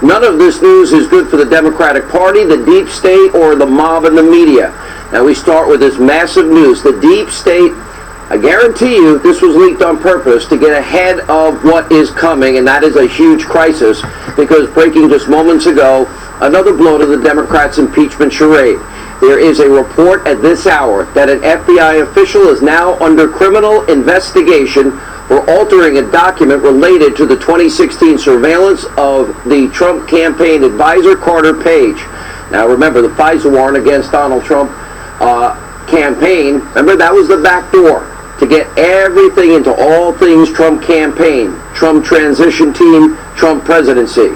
None of this news is good for the Democratic Party, the deep state, or the mob and the media. Now we start with this massive news. The deep state, I guarantee you this was leaked on purpose to get ahead of what is coming, and that is a huge crisis, because breaking just moments ago, another blow to the Democrats' impeachment charade. There is a report at this hour that an FBI official is now under criminal investigation for altering a document related to the 2016 surveillance of the Trump campaign advisor Carter Page. Now remember, the FISA warrant against Donald Trump campaign, remember that was the back door to get everything into all things Trump campaign, Trump transition team, Trump presidency.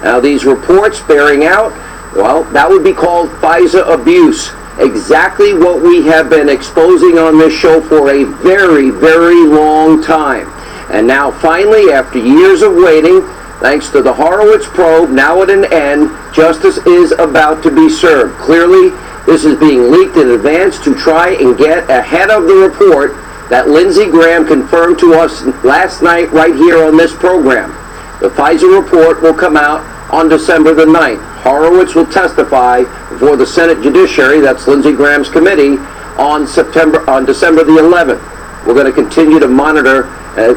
Now these reports bearing out, well, that would be called FISA abuse. Exactly what we have been exposing on this show for a very, very long time. And now finally, after years of waiting, thanks to the Horowitz probe, now at an end, justice is about to be served. Clearly, this is being leaked in advance to try and get ahead of the report that Lindsey Graham confirmed to us last night right here on this program. The FISA report will come out on December the 9th. Horowitz will testify before the Senate Judiciary, that's Lindsey Graham's committee, on December the 11th. We're going to continue to monitor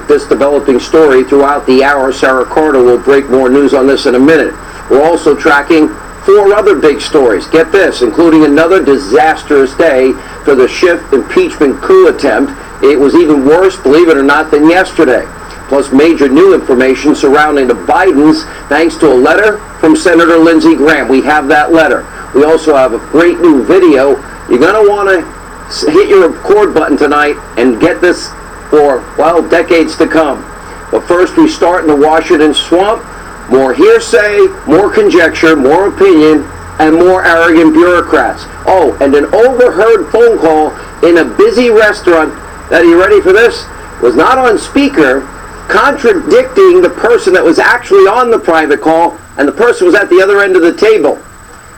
this developing story throughout the hour. Sarah Carter will break more news on this in a minute. We're also tracking 4 other big stories. Get this, including another disastrous day for the Schiff impeachment coup attempt. It was even worse, believe it or not, than yesterday. Plus major new information surrounding the Bidens, thanks to a letter from Senator Lindsey Graham. We have that letter. We also have a great new video. You're going to want to hit your record button tonight and get this for, well, decades to come. But first, we start in the Washington swamp. More hearsay, more conjecture, more opinion, and more arrogant bureaucrats. Oh, and an overheard phone call in a busy restaurant that, are you ready for this? Was not on speaker, contradicting the person that was actually on the private call, and the person was at the other end of the table.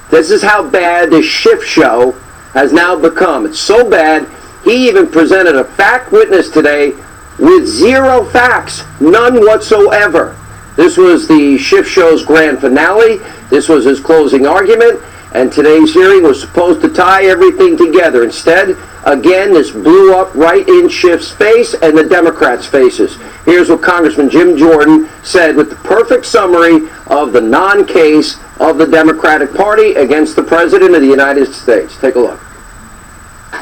This is how bad this Schiff show has now become. It's so bad, he even presented a fact witness today with 0 facts, none whatsoever. This was the Schiff show's grand finale. This was his closing argument, and today's hearing was supposed to tie everything together. Instead, again, this blew up right in Schiff's face and the Democrats' faces. Here's what Congressman Jim Jordan said with the perfect summary of the non-case of the Democratic Party against the President of the United States. Take a look.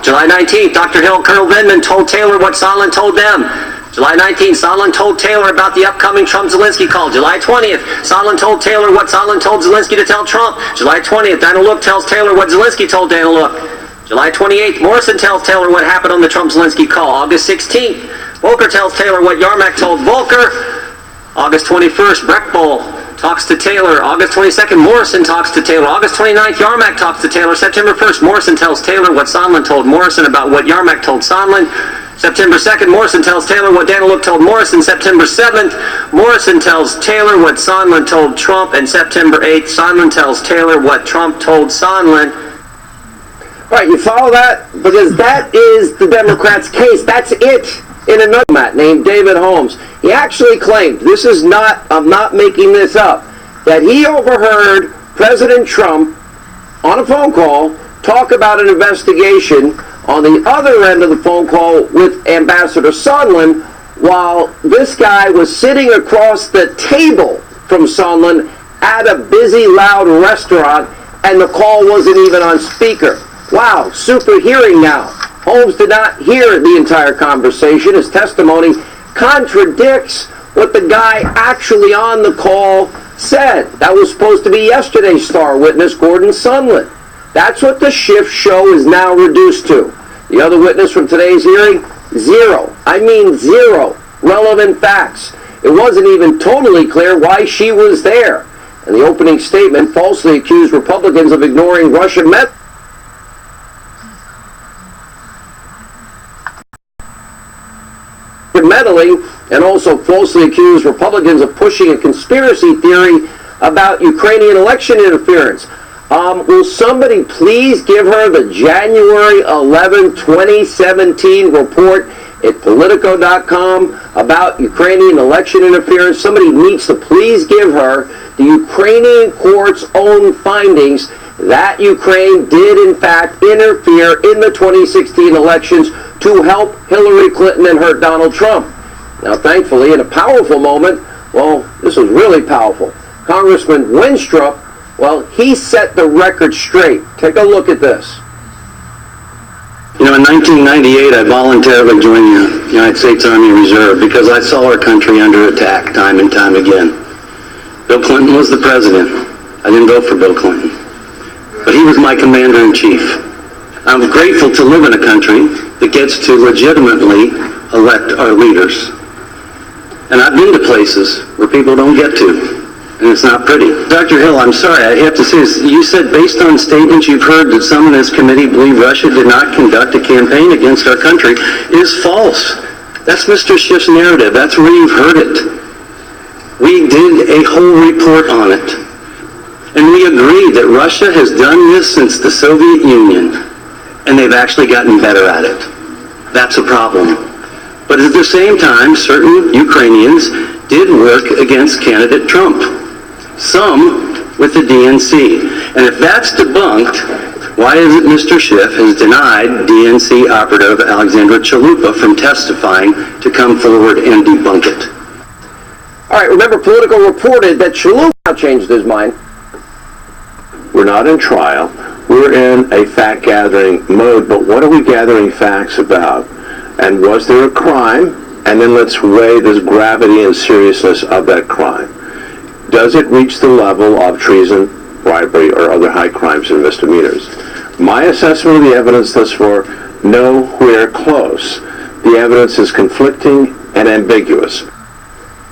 July 19th, Dr. Hill, Colonel Vindman told Taylor what Sondland told them. July 19th, Sondland told Taylor about the upcoming Trump-Zelensky call. July 20th, Sondland told Taylor what Sondland told Zelensky to tell Trump. July 20th, Dana Look tells Taylor what Zelensky told Dana Look. July 28th, Morrison tells Taylor what happened on the Trump-Zelensky call. August 16th, Volker tells Taylor what Yarmak told Volker. August 21st, Breckbull talks to Taylor. August 22nd, Morrison talks to Taylor. August 29th, Yarmak talks to Taylor. September 1st, Morrison tells Taylor what Sondland told Morrison about what Yarmak told Sondland. September 2nd, Morrison tells Taylor what Dana Look told Morrison. September 7th, Morrison tells Taylor what Sondland told Trump. And September 8th, Sondland tells Taylor what Trump told Sondland. All right, you follow that? Because that is the Democrats' case. That's it. In another man named David Holmes, he actually claimed, this is not, I'm not making this up, that he overheard President Trump on a phone call talk about an investigation on the other end of the phone call with Ambassador Sondland, while this guy was sitting across the table from Sondland at a busy, loud restaurant, and the call wasn't even on speaker. Wow, super hearing now. Holmes did not hear the entire conversation. His testimony contradicts what the guy actually on the call said. That was supposed to be yesterday's star witness, Gordon Sondland. That's what the Schiff show is now reduced to. The other witness from today's hearing, 0. I mean 0 relevant facts. It wasn't even totally clear why she was there. In the opening statement, falsely accused Republicans of ignoring Russian meddling, and also falsely accused Republicans of pushing a conspiracy theory about Ukrainian election interference. Will somebody please give her the January 11, 2017 report at Politico.com about Ukrainian election interference? Somebody needs to please give her the Ukrainian court's own findings that Ukraine did in fact interfere in the 2016 elections to help Hillary Clinton and hurt Donald Trump. Now, thankfully, in a powerful moment, well, this was really powerful. Congressman Winstrup, well, he set the record straight. Take a look at this. You know, in 1998, I voluntarily joined the United States Army Reserve because I saw our country under attack time and time again. Bill Clinton was the president. I didn't vote for Bill Clinton, but he was my commander-in-chief. I'm grateful to live in a country that gets to legitimately elect our leaders. And I've been to places where people don't get to. And it's not pretty. Dr. Hill, I'm sorry, I have to say this. You said based on statements you've heard that some in this committee believe Russia did not conduct a campaign against our country is false. That's Mr. Schiff's narrative. That's where you've heard it. We did a whole report on it. And we agree that Russia has done this since the Soviet Union, and they've actually gotten better at it. That's a problem. But at the same time, certain Ukrainians did work against candidate Trump. Some with the DNC. And if that's debunked, why is it Mr. Schiff has denied DNC operative Alexandra Chalupa from testifying to come forward and debunk it? All right, remember, Politico reported that Chalupa changed his mind. We're not in trial. We're in a fact-gathering mode, but what are we gathering facts about? And was there a crime? And then let's weigh the gravity and seriousness of that crime. Does it reach the level of treason, bribery, or other high crimes and misdemeanors? My assessment of the evidence thus far, nowhere close. The evidence is conflicting and ambiguous.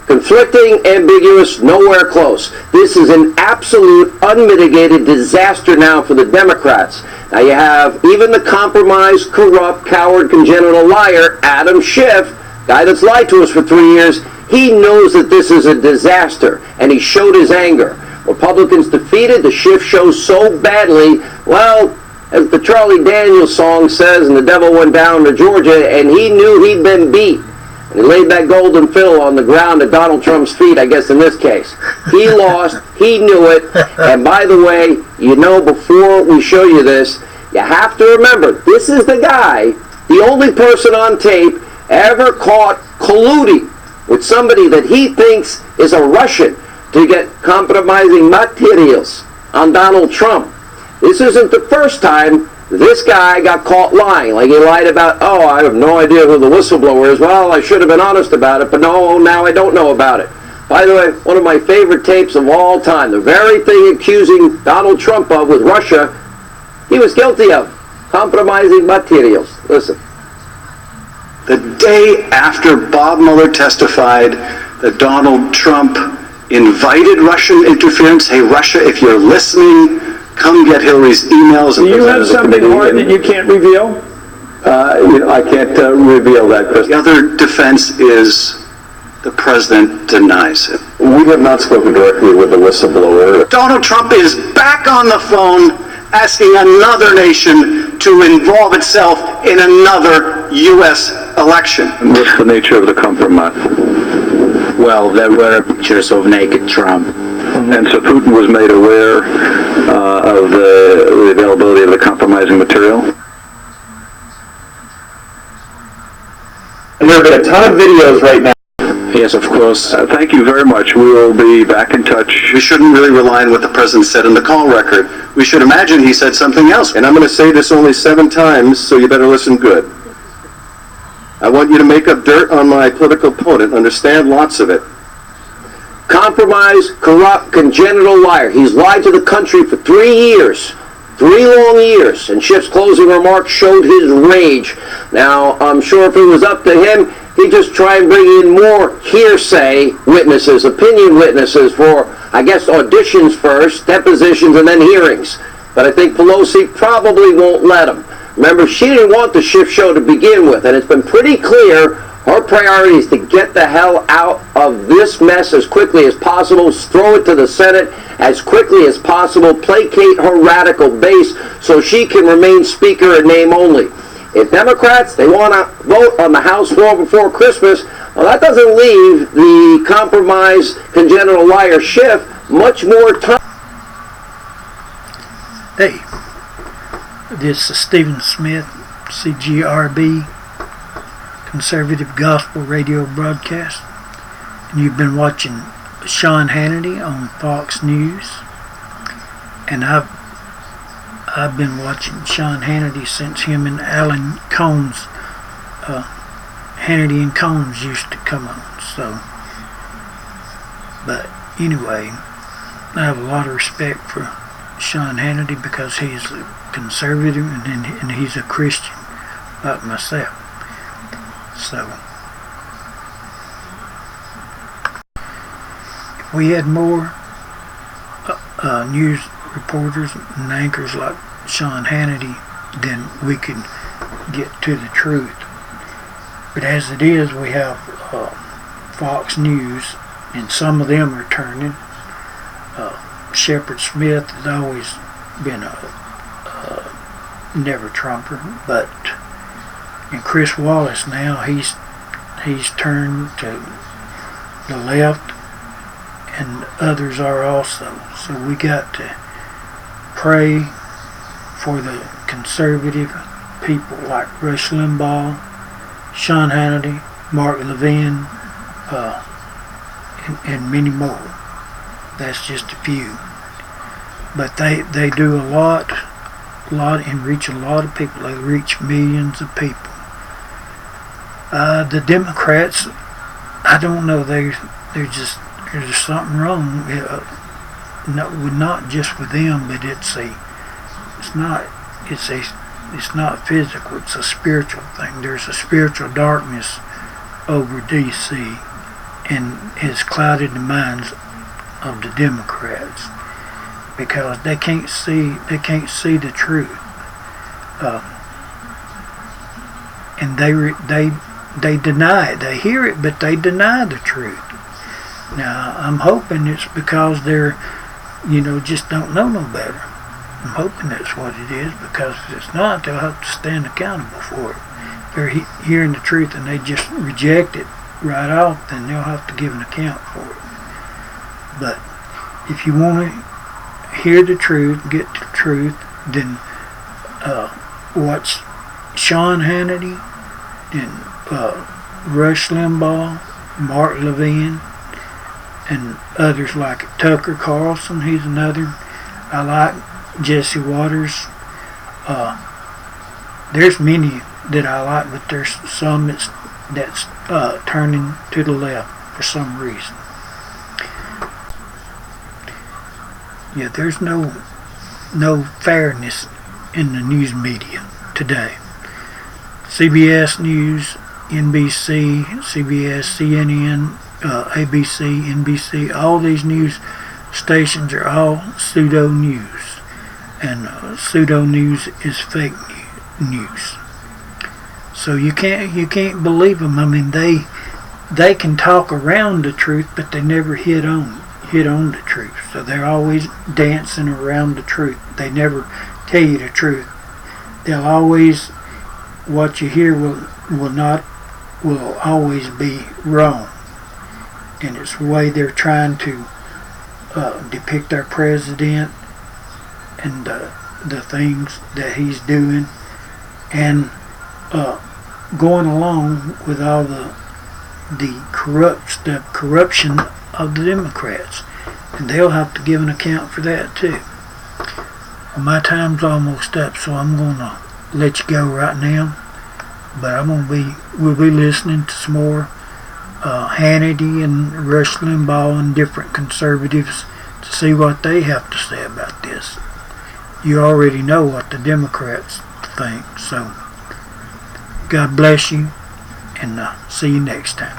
Conflicting, ambiguous, nowhere close. This is an absolute, unmitigated disaster now for the Democrats. Now you have even the compromised, corrupt, coward, congenital liar, Adam Schiff, guy that's lied to us for 3 years. He knows that this is a disaster, and he showed his anger. Republicans defeated, the Schiff show so badly, well, as the Charlie Daniels song says, and the devil went down to Georgia, and he knew he'd been beat. And he laid that golden fiddle on the ground at Donald Trump's feet, I guess in this case. He lost, he knew it, and by the way, you know, before we show you this, you have to remember, this is the guy, the only person on tape ever caught colluding with somebody that he thinks is a Russian to get compromising materials on Donald Trump. This isn't the first time this guy got caught lying. Like he lied about, oh, I have no idea who the whistleblower is. Well, I should have been honest about it, but no, now I don't know about it. By the way, one of my favorite tapes of all time, the very thing accusing Donald Trump of with Russia, he was guilty of compromising materials. Listen. The day after Bob Mueller testified that Donald Trump invited Russian interference, hey, Russia, if you're listening, come get Hillary's emails. And do you have something hard that you can't reveal? I can't reveal that, Chris. The other defense is the president denies it. We have not spoken directly with the whistleblower. Donald Trump is back on the phone asking another nation to involve itself in another U.S. election. And what's the nature of the compromise? Well, there were pictures of naked Trump. And so Putin was made aware of the availability of the compromising material? And there have been a ton of videos right now. Yes, of course. Thank you very much. We will be back in touch. We shouldn't really rely on what the president said in the call record. We should imagine he said something else. And I'm going to say this only 7 times, so you better listen good. I want you to make up dirt on my political opponent. Understand lots of it. Compromised, corrupt, congenital liar. He's lied to the country for 3 years. 3 long years. And Schiff's closing remarks showed his rage. Now, I'm sure if it was up to him, he'd just try and bring in more hearsay witnesses, opinion witnesses for, I guess, auditions first, depositions, and then hearings. But I think Pelosi probably won't let him. Remember, she didn't want the Schiff show to begin with, and it's been pretty clear her priority is to get the hell out of this mess as quickly as possible, throw it to the Senate as quickly as possible, placate her radical base so she can remain Speaker in name only. If Democrats, they want to vote on the House floor before Christmas, well, that doesn't leave the compromised congenital liar Schiff much more time. Hey, this is Stephen Smith, CGRB, Conservative Gospel Radio Broadcast. And you've been watching Sean Hannity on Fox News. And I've been watching Sean Hannity since him and Alan Combs, Hannity and Combs used to come on. So, but anyway, I have a lot of respect for Sean Hannity because he's a conservative and he's a Christian like myself. So, if we had more news reporters and anchors like Sean Hannity, then we could get to the truth. But as it is, we have Fox News, and some of them are turning. Shepard Smith has always been a never Trumper, and Chris Wallace now he's turned to the left, and others are also. So we got to pray for the conservative people like Rush Limbaugh, Sean Hannity, Mark Levin, and many more. That's just a few. But they do a lot and reach a lot of people. They reach millions of people. The Democrats, I don't know, there's something wrong. Not just with them, but it's not physical. It's a spiritual thing. There's a spiritual darkness over D.C. and has clouded the minds of the Democrats because they can't see the truth, and they deny it. They hear it, but they deny the truth. Now I'm hoping it's because they're just don't know no better. I'm hoping that's what it is, because if it's not, they'll have to stand accountable for it. If they're hearing the truth and they just reject it right off, then they'll have to give an account for it. But if you want to hear the truth, get the truth, then watch Sean Hannity and Rush Limbaugh, Mark Levin, and others like it. Tucker Carlson, he's another. I like Jesse Waters. There's many that I like, but there's some that's turning to the left for some reason. Yeah, there's no fairness in the news media today. CBS News, NBC, CBS, CNN, ABC, NBC, all these news stations are all pseudo news, and pseudo news is fake news. So you can't believe them. I mean, they can talk around the truth, but they never hit on the truth. So they're always dancing around the truth. They never tell you the truth. They'll always, what you hear will always be wrong. And it's the way they're trying to depict our president and the things that he's doing, and going along with all the corruption of the Democrats, and they'll have to give an account for that too. Well, my time's almost up, so I'm gonna let you go right now. But we'll be listening to some more Hannity and Rush Limbaugh and different conservatives to see what they have to say about this. You already know what the Democrats think, so God bless you, and see you next time.